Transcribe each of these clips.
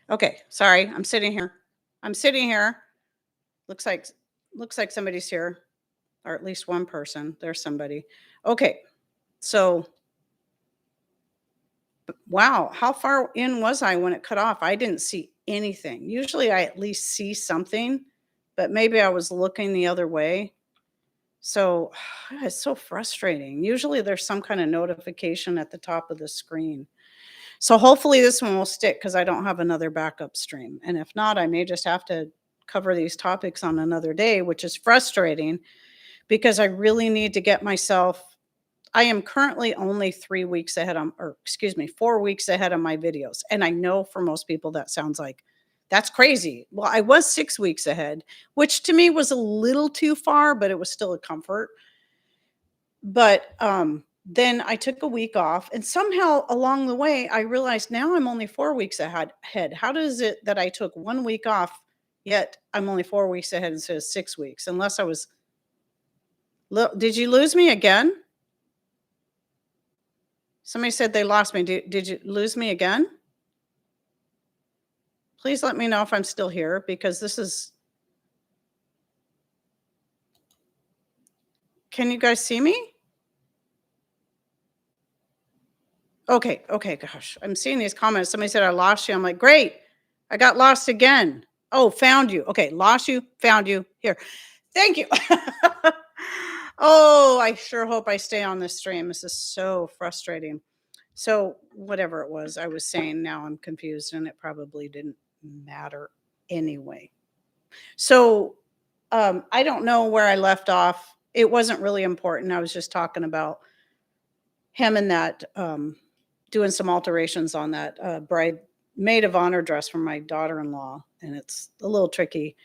Okay, sorry. I'm sitting here. I'm sitting here. Looks like looks like somebody's here, or at least one person. There's somebody. Okay. So, wow, how far in was I when it cut off? I didn't see anything. Usually I at least see something, but maybe I was looking the other way. So, it's so frustrating. Usually there's some kind of notification at the top of the screen. So hopefully this one will stick because I don't have another backup stream. And if not, I may just have to cover these topics on another day, which is frustrating because I really need to get myself. I am currently only 3 weeks ahead on, or excuse me, 4 weeks ahead of my videos. And I know for most people that sounds like that's crazy. Well, I was 6 weeks ahead, which to me was a little too far, but it was still a comfort. But then I took a week off, and somehow along the way, I realized now I'm only 4 weeks ahead. How does it that I took 1 week off, yet I'm only 4 weeks ahead instead of 6 weeks? Unless I was, did you lose me again? Somebody said they lost me. Did you lose me again? Please let me know if I'm still here because this is. Can you guys see me? Okay, okay, gosh. I'm seeing these comments. Somebody said I lost you. I'm like, great. I got lost again. Oh, found you. Okay, lost you, found you. Here. Thank you. Oh, I sure hope I stay on this stream. This is so frustrating. So, whatever it was I was saying, now I'm confused and it probably didn't matter anyway. So, I don't know where I left off. It wasn't really important. I was just talking about him and that doing some alterations on that bride maid of honor dress for my daughter-in-law, and it's a little tricky.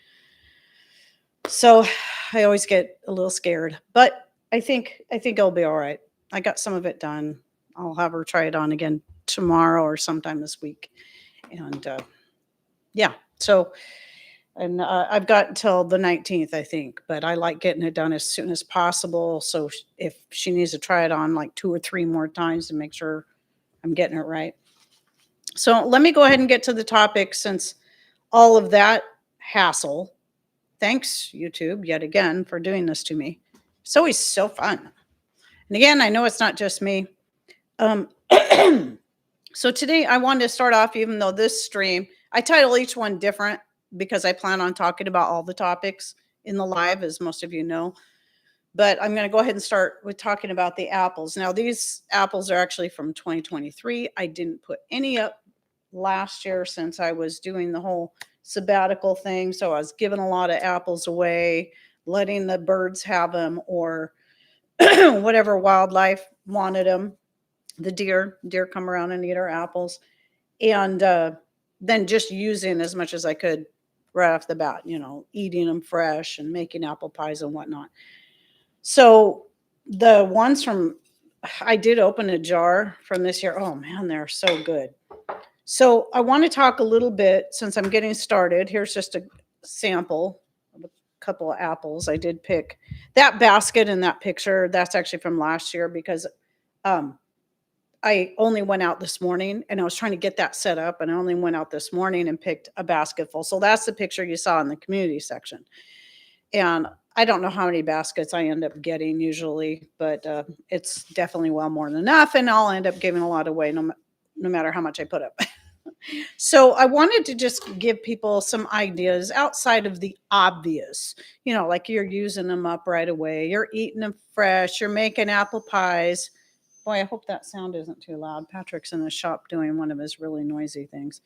So I always get a little scared, but I think it'll be all right. I got some of it done. I'll have her try it on again tomorrow or sometime this week, and yeah. So and I've got until the 19th, I think, but I like getting it done as soon as possible. So if she needs to try it on like 2 or 3 more times to make sure I'm getting it right. So let me go ahead and get to the topic since all of that hassle. Thanks, YouTube, yet again, for doing this to me. It's always so fun. And again, I know it's not just me. Um, so today I wanted to start off, even though this stream, I title each one different because I plan on talking about all the topics in the live, as most of you know. But I'm going to go ahead and start with talking about the apples. Now, these apples are actually from 2023. I didn't put any up last year since I was doing the whole sabbatical thing. So I was giving a lot of apples away, letting the birds have them, or whatever wildlife wanted them. The deer come around and eat our apples. And then just using as much as I could right off the bat, eating them fresh and making apple pies and whatnot. So the ones from, I did open a jar from this year. Oh man, they're so good. So I want to talk a little bit since I'm getting started. Here's just a sample of a couple of apples. I did pick that basket in that picture. That's actually from last year because I only went out this morning and I was trying to get that set up, and I only went out this morning and picked a basket full. So that's the picture you saw in the community section. And I don't know how many baskets I end up getting usually, but it's definitely well more than enough. And I'll end up giving a lot away no matter how much I put up. So I wanted to just give people some ideas outside of the obvious, like you're using them up right away. You're eating them fresh. You're making apple pies. Boy, I hope that sound isn't too loud. Patrick's in the shop doing one of his really noisy things.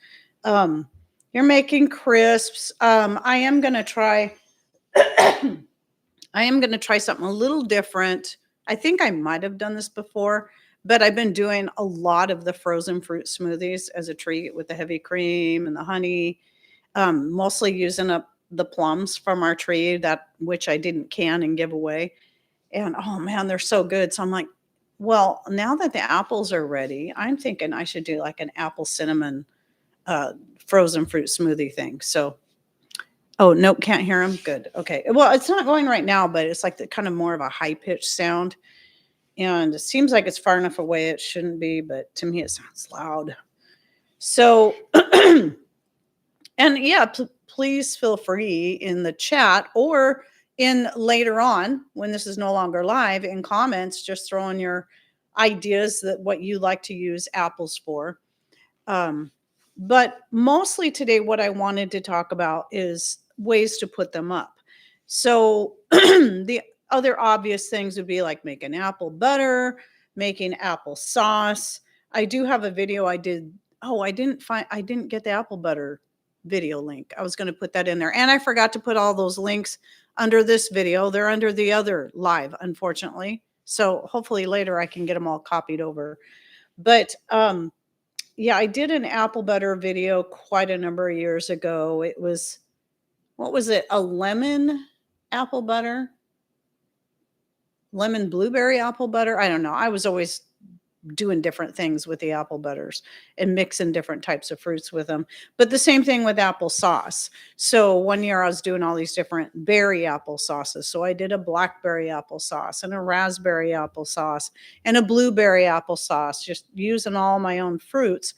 You're making crisps. I am going to try something a little different. I think I might have done this before, but I've been doing a lot of the frozen fruit smoothies as a treat with the heavy cream and the honey, mostly using up the plums from our tree, that which I didn't can and give away. And oh man, they're so good. So I'm like, well, now that the apples are ready, I'm thinking I should do like an apple cinnamon frozen fruit smoothie thing. So, oh, nope, can't hear him. Good. Okay. Well, it's not going right now, but it's like the kind of more of a high pitched sound. And it seems like it's far enough away. It shouldn't be, but to me, it sounds loud. So And yeah, please feel free in the chat or in later on when this is no longer live in comments, just throw in your ideas that what you like to use apples for. Um, but mostly today, what I wanted to talk about is ways to put them up. So the other obvious things would be like making apple butter, making apple sauce. I do have a video I did. Oh, I didn't get the apple butter video link. I was going to put that in there. And I forgot to put all those links under this video. They're under the other live, unfortunately. So hopefully later I can get them all copied over. But yeah, I did an apple butter video quite a number of years ago. It was, what was it? A lemon apple butter? Lemon blueberry apple butter? I don't know. I was always doing different things with the apple butters and mixing different types of fruits with them. But the same thing with apple sauce. So one year I was doing all these different berry apple sauces. So I did a blackberry apple sauce and a raspberry apple sauce and a blueberry apple sauce, just using all my own fruits.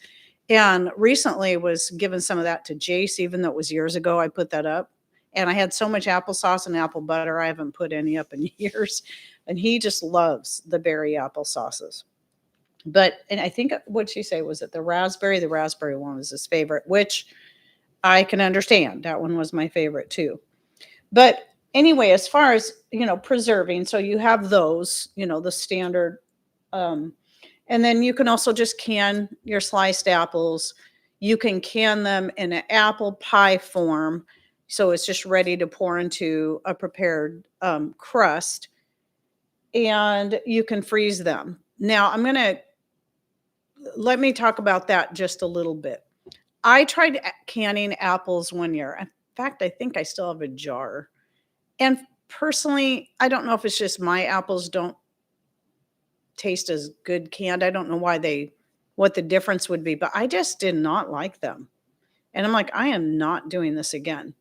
And recently was giving some of that to Jace, even though it was years ago I put that up. And I had so much applesauce and apple butter, I haven't put any up in years. And he just loves the berry apple sauces. But, and I think, what'd she say? Was it the raspberry? The raspberry one was his favorite, which I can understand. That one was my favorite too. But anyway, as far as, preserving, so you have those, the standard, um, and then you can also just can your sliced apples. You can can them in an apple pie form. So it's just ready to pour into a prepared crust. And you can freeze them. Now, let me talk about that just a little bit. I tried canning apples one year. In fact, I think I still have a jar. And personally, I don't know if it's just my apples don't taste as good canned. I don't know what the difference would be, but I just did not like them. And I'm like, I am not doing this again.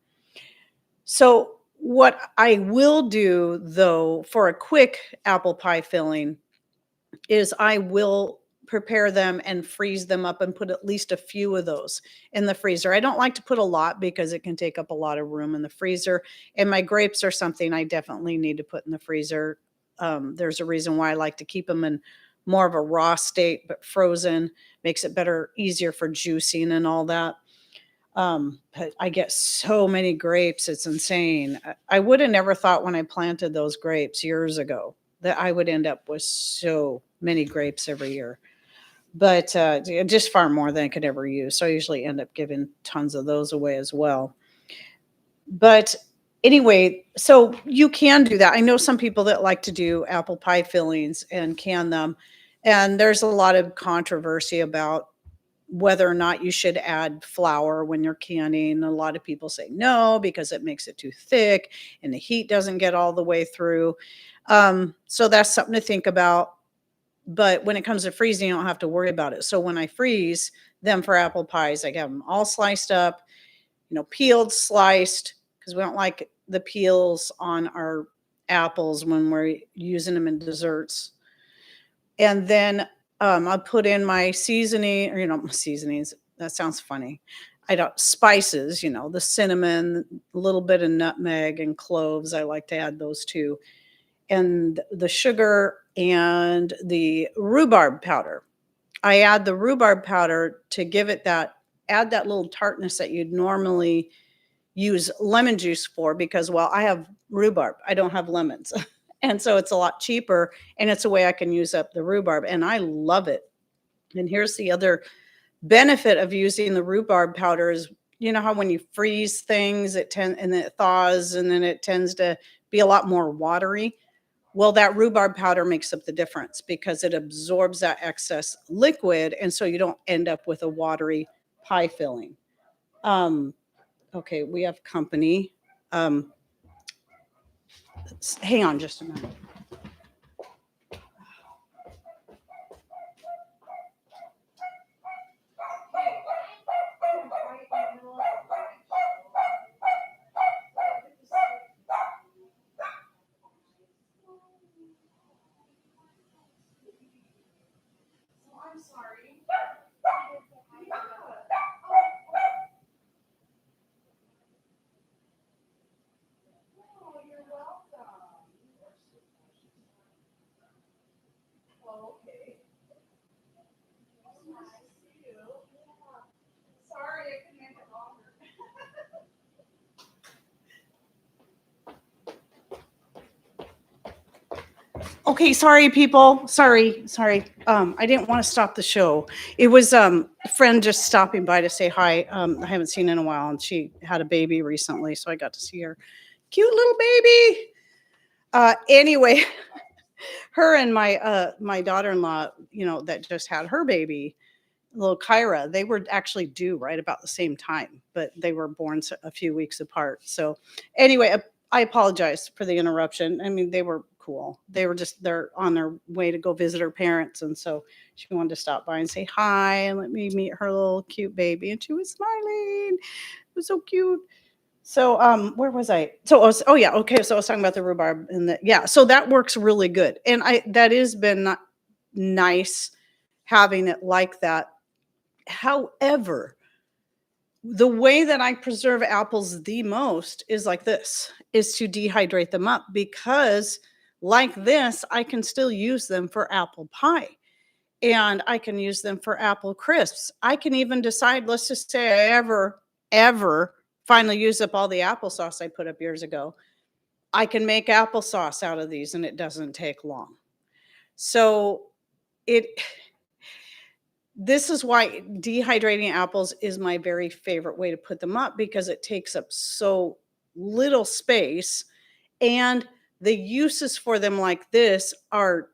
So, what I will do though for a quick apple pie filling is I will prepare them and freeze them up and put at least a few of those in the freezer. I don't like to put a lot because it can take up a lot of room in the freezer. And my grapes are something I definitely need to put in the freezer. There's a reason why I like to keep them in more of a raw state, but frozen makes it better, easier for juicing and all that. But I get so many grapes, it's insane. I would have never thought when I planted those grapes years ago that I would end up with so many grapes every year. But just far more than I could ever use. So I usually end up giving tons of those away as well. But anyway, so you can do that. I know some people that like to do apple pie fillings and can them. And there's a lot of controversy about whether or not you should add flour when you're canning. A lot of people say no because it makes it too thick and the heat doesn't get all the way through. So that's something to think about. But when it comes to freezing, you don't have to worry about it. So when I freeze them for apple pies, I have them all sliced up, peeled, sliced, because we don't like the peels on our apples when we're using them in desserts. And then I'll put in my seasoning, or seasonings. That sounds funny. I don't spices, the cinnamon, a little bit of nutmeg and cloves. I like to add those too, and the sugar and the rhubarb powder. I add the rhubarb powder to give it add that little tartness that you'd normally use lemon juice for because, well, I have rhubarb. I don't have lemons. And so it's a lot cheaper and it's a way I can use up the rhubarb and I love it. And here's the other benefit of using the rhubarb powder is, how when you freeze things, and then it thaws and then it tends to be a lot more watery. Well, that rhubarb powder makes up the difference because it absorbs that excess liquid. And so you don't end up with a watery pie filling. Okay, we have company. Um, hang on just a minute. I'm sorry. Sorry, I couldn't make it longer. Okay, sorry, people. Sorry. I didn't want to stop the show. It was a friend just stopping by to say hi. I haven't seen in a while, and she had a baby recently, so I got to see her cute little baby. Anyway, her and my daughter-in-law, that just had her baby, little Kyra, they were actually due right about the same time, but they were born a few weeks apart. So anyway, I apologize for the interruption. I mean, they were cool. They're on their way to go visit her parents. And so she wanted to stop by and say hi and let me meet her little cute baby. And she was smiling. It was so cute. So where was I? So oh yeah, okay. So I was talking about the rhubarb and so that works really good. And that has been nice having it like that. However, the way that I preserve apples the most is like this, is to dehydrate them up, because like this, I can still use them for apple pie, and I can use them for apple crisps. I can even decide, let's just say I ever finally use up all the applesauce I put up years ago. I can make applesauce out of these and it doesn't take long. So it this is why dehydrating apples is my very favorite way to put them up, because it takes up so little space, and the uses for them like this are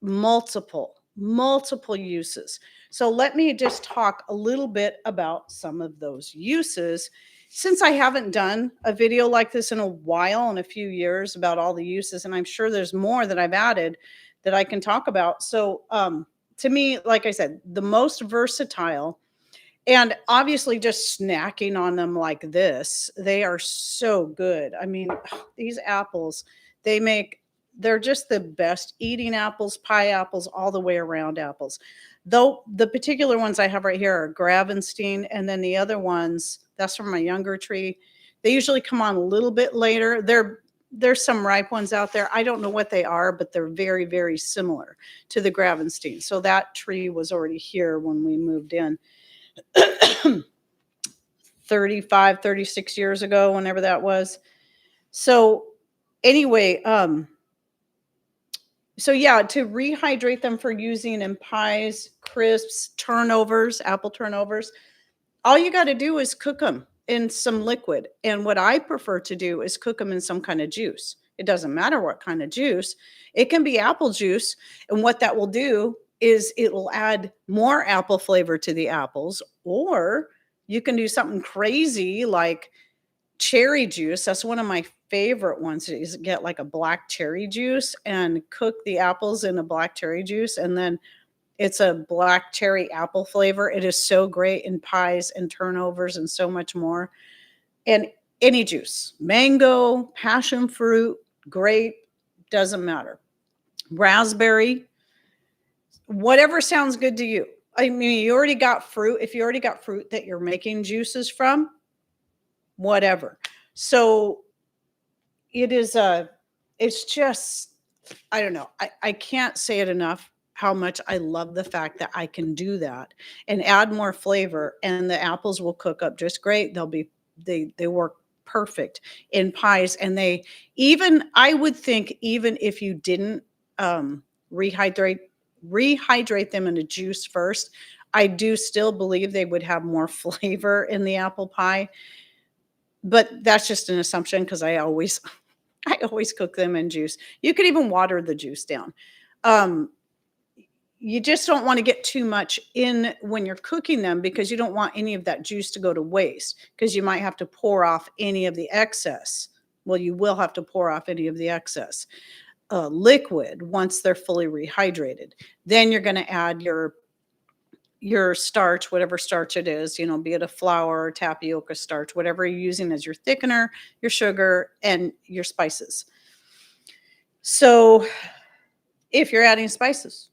multiple uses. So let me just talk a little bit about some of those uses, since I haven't done a video like this in a while, in a few years, about all the uses, and I'm sure there's more that I've added that I can talk about. So to me, like I said, the most versatile, and obviously just snacking on them like this, they are so good. I mean, these apples, they're just the best eating apples, pie apples, all the way around apples. Though the particular ones I have right here are Gravenstein, and then the other ones, that's from my younger tree. They usually come on a little bit later. There's some ripe ones out there. I don't know what they are, but they're very, very similar to the Gravenstein. So that tree was already here when we moved in 35, 36 years ago, whenever that was. So anyway, so yeah, to rehydrate them for using in pies, crisps, turnovers, apple turnovers, all you got to do is cook them in some liquid. And what I prefer to do is cook them in some kind of juice. It doesn't matter what kind of juice. It can be apple juice. And what that will do is it will add more apple flavor to the apples. Or you can do something crazy like cherry juice. That's one of my favorite ones, is get like a black cherry juice and cook the apples in a black cherry juice, and then it's a black cherry apple flavor. It is so great in pies and turnovers and so much more. And any juice, mango, passion fruit, grape, doesn't matter. Raspberry, whatever sounds good to you. I mean, you already got fruit. If you already got fruit that you're making juices from, whatever. So it's just, I don't know. I can't say it enough how much I love the fact that I can do that and add more flavor, and the apples will cook up just great. They work perfect in pies, and I would think, even if you didn't rehydrate them in a juice first, I do still believe they would have more flavor in the apple pie. But that's just an assumption, because I always cook them in juice. You could even water the juice down. You just don't want to get too much in when you're cooking them, because you don't want any of that juice to go to waste, because you might have to pour off any of the excess. Well, you will have to pour off any of the excess liquid once they're fully rehydrated. Then you're going to add your starch, whatever starch it is, be it a flour or tapioca starch, whatever you're using as your thickener, your sugar, and your spices. So if you're adding spices,